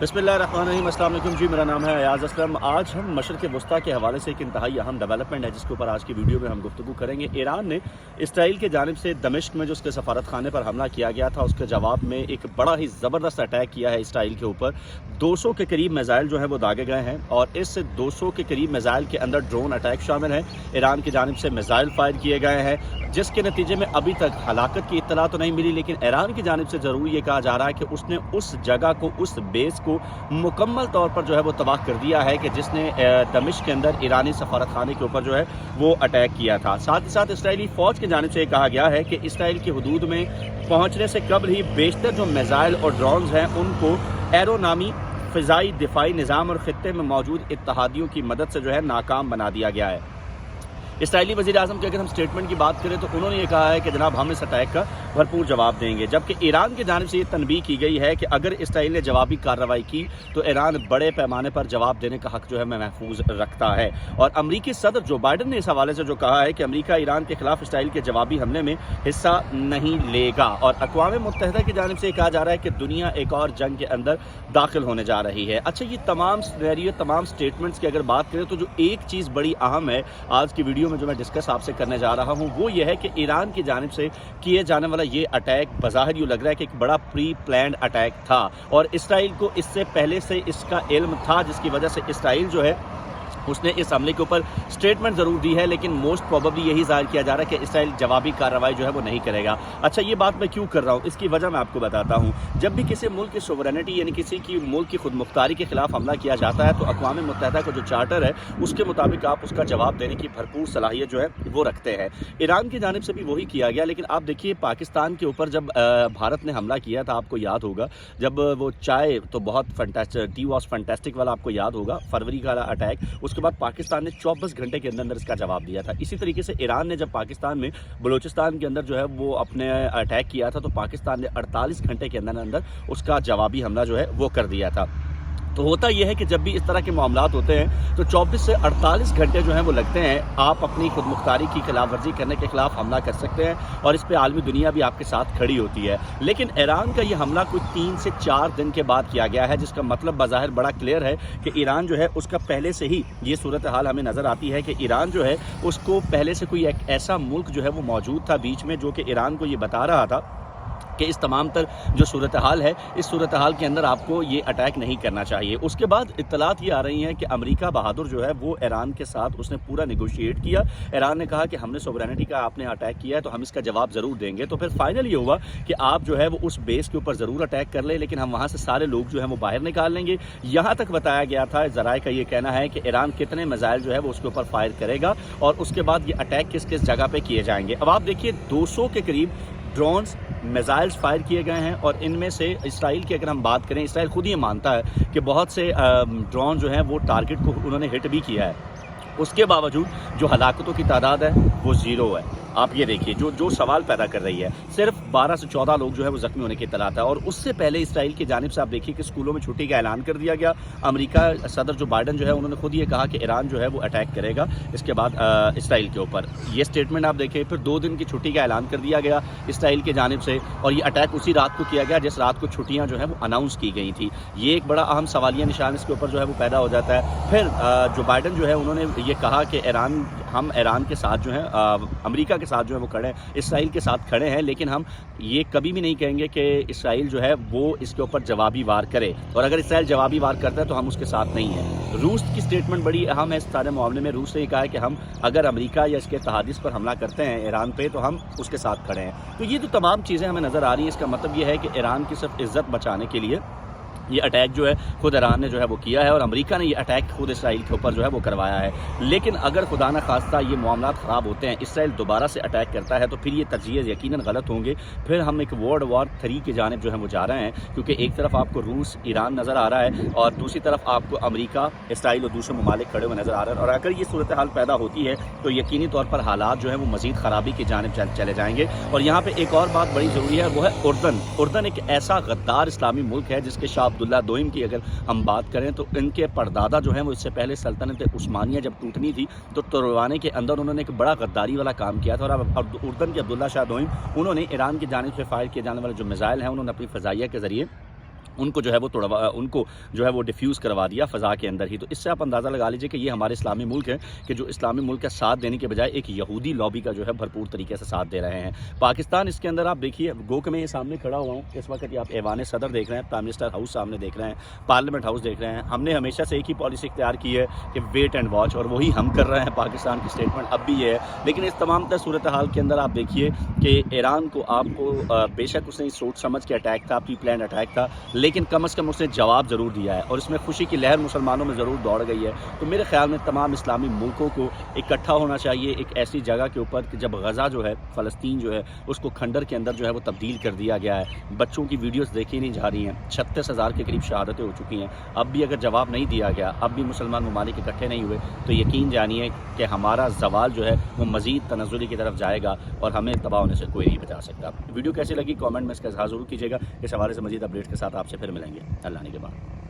बिस्मिल्लाहिर्रहमानिर्रहीम। अस्सलाम वालेकुम जी, मेरा नाम है अयाज असलम। आज हम मशरक़ वस्ता के हवाले से एक इंतहाई अहम डेवलपमेंट है जिसके ऊपर आज की वीडियो में हम गुफ्तगू करेंगे। ईरान ने इसराइल की जानिब से दमिश्क में जो उसके सफारत खाने पर हमला किया गया था, उसके जवाब में एक बड़ा ही ज़बरदस्त अटैक किया है इसराइल के ऊपर। 200 के करीब मिज़ाइल जो है वो दागे गए हैं और इस 200 के करीब मिज़ाइल के अंदर ड्रोन अटैक शामिल है। ईरान की जानिब से मिज़ाइल फायर किए गए हैं जिसके नतीजे में अभी तक हलाकत की इत्तला तो नहीं मिली, लेकिन ईरान की जानिब से ज़रूर ये कहा जा रहा है कि उसने उस जगह को, उस बेस को मुकम्मल तौर पर जो है वो तबाह कर दिया है कि जिसने दमिश्क के अंदर ईरानी सफारत खाने के ऊपर जो है वो अटैक किया था। साथ ही साथ इसराइली फ़ौज की जानिब से कहा गया है कि इसराइल की हदूद में पहुँचने से कबल ही बेशतर जो मिज़ाइल और ड्रोन्स हैं उनको एरो नामी फ़िज़ाई दिफाई निज़ाम और ख़ित्ते में मौजूद इत्तहादियों की मदद से जो है नाकाम बना दिया गया है। इसराइली वज़ीर-ए-आज़म की अगर हम स्टेटमेंट की बात करें तो उन्होंने ये कहा है कि जनाब हम इस अटैक का भरपूर जवाब देंगे, जबकि ईरान की जानिब से ये तनबीह की गई है कि अगर इसराइल ने जवाबी कार्रवाई की तो ईरान बड़े पैमाने पर जवाब देने का हक़ जो है महफूज रखता है। और अमरीकी सदर जो बाइडन ने इस हवाले से जो कहा है कि अमरीका ईरान के खिलाफ इसराइल के जवाबी हमले में हिस्सा नहीं लेगा। और अक़वाम मुत्तहिदा की जानिब से कहा जा रहा है कि दुनिया एक और जंग के अंदर दाखिल होने जा रही है। अच्छा, ये तमाम सिनेरियो, तमाम स्टेटमेंट्स की अगर बात करें तो जो एक चीज़ बड़ी अहम है आज की वीडियो में जो मैं डिस्कस आपसे करने जा रहा हूं वो ये है कि ईरान की जानिब से किए जाने वाला ये अटैक बज़ाहिर यूँ लग रहा है कि एक बड़ा प्री प्लान्ड अटैक था और इसराइल को इससे पहले से इसका इल्म था, जिसकी वजह से इसराइल जो है उसने इस हमले के ऊपर स्टेटमेंट ज़रूर दी है, लेकिन मोस्ट प्रोबेबली यही ज़ाहिर किया जा रहा है कि इसराइल जवाबी कार्रवाई जो है वो नहीं करेगा। अच्छा, ये बात मैं क्यों कर रहा हूँ, इसकी वजह मैं आपको बताता हूँ। जब भी किसी मुल्क की सोवरेनिटी यानी किसी की मुल्क की खुद मुख्तारी के खिलाफ हमला किया जाता है तो अक़वाम मुत्तहिदा का जो चार्टर है उसके मुताबिक आप उसका जवाब देने की भरपूर सलाहियत जो है वो रखते हैं। ईरान की जानिब से भी वही किया गया, लेकिन आप देखिए पाकिस्तान के ऊपर जब भारत ने हमला किया था, आपको याद होगा जब वो चाय तो बहुत फंटेस्टिक, टी वॉज फंटेस्टिक वाला आपको याद होगा, फरवरी का अटैक, उसके बाद पाकिस्तान ने 24 घंटे के अंदर इसका जवाब दिया था। इसी तरीके से ईरान ने जब पाकिस्तान में बलूचिस्तान के अंदर जो है वो अपने अटैक किया था तो पाकिस्तान ने 48 घंटे के अंदर उसका जवाबी हमला जो है वो कर दिया था। तो होता यह है कि जब भी इस तरह के मामलात होते हैं तो 24 से 48 घंटे जो हैं वो लगते हैं, आप अपनी खुद मुख्तारी की खिलाफ वर्जी करने के खिलाफ हमला कर सकते हैं और इस पे आलमी दुनिया भी आपके साथ खड़ी होती है। लेकिन ईरान का ये हमला कुछ 3 से 4 दिन के बाद किया गया है, जिसका मतलब बाज़ाहिर बड़ा क्लियर है कि ईरान जो है उसका पहले से ही ये सूरत हाल हमें नज़र आती है कि ईरान जो है उसको पहले से कोई एक ऐसा मुल्क जो है वो मौजूद था बीच में जो कि ईरान को ये बता रहा था कि इस तमाम तर जो सूरत हाल है, इस सूरत हाल के अंदर आपको ये अटैक नहीं करना चाहिए। उसके बाद इत्तलात ये आ रही हैं कि अमेरिका बहादुर जो है वो ईरान के साथ उसने पूरा नेगोशिएट किया। ईरान ने कहा कि हमने सोवरेनिटी का आपने अटैक किया है तो हम इसका जवाब ज़रूर देंगे। तो फिर फाइनल ये हुआ कि आप जो है वो उस बेस के ऊपर ज़रूर अटैक कर ले, लेकिन हम वहाँ से सारे लोग जो है वो बाहर निकाल लेंगे। यहाँ तक बताया गया था, ज़राए का ये कहना है कि ईरान कितने मिसाइल जो है वो उसके ऊपर फायर करेगा और उसके बाद ये अटैक किस किस जगह पर किए जाएंगे। अब आप देखिए 200 के करीब ड्रोन्स मिसाइल्स फायर किए गए हैं और इनमें से इसराइल की अगर हम बात करें, इसराइल खुद ये मानता है कि बहुत से ड्रोन जो हैं वो टारगेट को उन्होंने हिट भी किया है। उसके बावजूद जो हलाकतों की तादाद है वो ज़ीरो है। आप ये देखिए जो सवाल पैदा कर रही है, सिर्फ 12 से 14 लोग जो है वो ज़ख्मी होने की इत्तला है। और उससे पहले इसराइल की जानिब से आप देखिए कि स्कूलों में छुट्टी का ऐलान कर दिया गया। अमेरिका सदर जो बाइडन जो है उन्होंने खुद ये कहा कि ईरान जो है वो अटैक करेगा इसके बाद इसराइल के ऊपर। ये स्टेटमेंट आप देखें, फिर 2 दिन की छुट्टी का ऐलान कर दिया गया इसराइल की जानिब से और ये अटैक उसी रात को किया गया जिस रात को छुट्टियाँ जो है वो अनाउंस की गई थी। ये एक बड़ा अहम सवालिया निशान इसके ऊपर जो है वो पैदा हो जाता है। फिर जो बाइडन जो है उन्होंने ये कहा कि हम ईरान के साथ जो है अमेरिका के साथ जो है वो खड़े हैं, इसराइल के साथ खड़े हैं, लेकिन हम ये कभी भी नहीं कहेंगे कि इसराइल जो है वो इसके ऊपर जवाबी वार करे और अगर इसराइल जवाबी वार करता है तो हम उसके साथ नहीं हैं। रूस की स्टेटमेंट बड़ी अहम है इस सारे मामले में। रूस ने कहा है कि हम अगर अमेरिका या इसके इत्तेहादिस पर हमला करते हैं ईरान पे तो हम उसके साथ खड़े हैं। तो ये जो तमाम चीज़ें हमें नज़र आ रही हैं, इसका मतलब ये है कि ईरान की सिर्फ इज़्ज़त बचाने के लिए ये अटैक जो है खुद ईरान ने जो है वो किया है और अमेरिका ने ये अटैक खुद इसराइल के ऊपर जो है वो करवाया है। लेकिन अगर खुदा न खास्ता ये मामला ख़राब होते हैं, इसराइल दोबारा से अटैक करता है तो फिर ये तजज़िये यकीनन गलत होंगे। फिर हम एक वर्ल्ड वॉर 3 की जानिब जो है वो जा रहे हैं, क्योंकि एक तरफ आपको रूस ईरान नज़र आ रहा है और दूसरी तरफ आपको अमेरिका इसराइल और दूसरे ममालिक खड़े हुए नज़र आ रहे हैं। और अगर ये सूरत हाल पैदा होती है तो यकीनी तौर पर हालात जो है वो मज़ीद ख़राबी की जानिब चले जाएंगे। और यहाँ पर एक और बात बड़ी ज़रूरी है, वो है उर्दन। उर्दन एक ऐसा गद्दार इस्लामी मुल्क है जिसके शाह अब्दुल्ला दोइम की अगर हम बात करें तो इनके परदादा जो हैं वो इससे पहले सल्तनत उस्मानिया जब टूटनी थी तो तुर्वाने के अंदर उन्होंने एक बड़ा गद्दारी वाला काम किया था। और अब उर्दन के अब्दुल्ला शाह दोइम उन्होंने ईरान की जानिब से फायर किए जाने वाले जो मिसाइल हैं उन्होंने अपनी फ़ज़ाइया के ज़रिए उनको जो है वो तोड़वा उनको जो है वो डिफ्यूज़ करवा दिया फ़ज़ा के अंदर ही। तो इससे आप अंदाज़ा लगा लीजिए कि ये हमारे इस्लामी मुल्क हैं कि जो इस्लामी मुल्क का साथ देने के बजाय एक यहूदी लॉबी का जो है भरपूर तरीके से साथ दे रहे हैं। पाकिस्तान इसके अंदर आप देखिए, गो के मैं ये सामने खड़ा हुआ हूँ इस वक्त, आप ऐवान सदर देख रहे हैं, प्राइम मिनिस्टर हाउस सामने देख रहे हैं, पार्लियामेंट हाउस देख रहे हैं। हमने हमेशा से एक ही पॉलिसी इख्तियार की है कि वेट एंड वॉच, और वही हम कर रहे हैं। पाकिस्तान की स्टेटमेंट अब भी ये है। लेकिन इस तमाम सूरत हाल के अंदर आप देखिए कि ईरान को आपको बेशक उसने सोच समझ के अटैक था, प्री प्लान अटैक था, लेकिन कम अज़ कम उसने जवाब ज़रूर दिया है और इसमें खुशी की लहर मुसलमानों में ज़रूर दौड़ गई है। तो मेरे ख्याल में तमाम इस्लामी मुल्कों को इकट्ठा होना चाहिए एक ऐसी जगह के ऊपर कि जब गज़ा जो है, फ़लस्तीन जो है, उसको खंडर के अंदर जो है वो तब्दील कर दिया गया है। बच्चों की वीडियोस देखी नहीं जा रही हैं, 36,000 के करीब शहादतें हो चुकी हैं। अब भी अगर जवाब नहीं दिया गया, अब भी मुसलमान ममालिक इकट्ठे नहीं हुए, तो यकीन जानिए कि हमारा ज़वाल जो है वो मज़ीद तनज़्ज़ुली की तरफ जाएगा और हमें तबाह होने से कोई नहीं बचा सकता। वीडियो कैसी लगी कमेंट में इसका इज़हार ज़रूर कीजिएगा। इस हवाले से मज़ीद अपडेट के साथ आपसे फिर मिलेंगे। अल्लाह ने के बाद।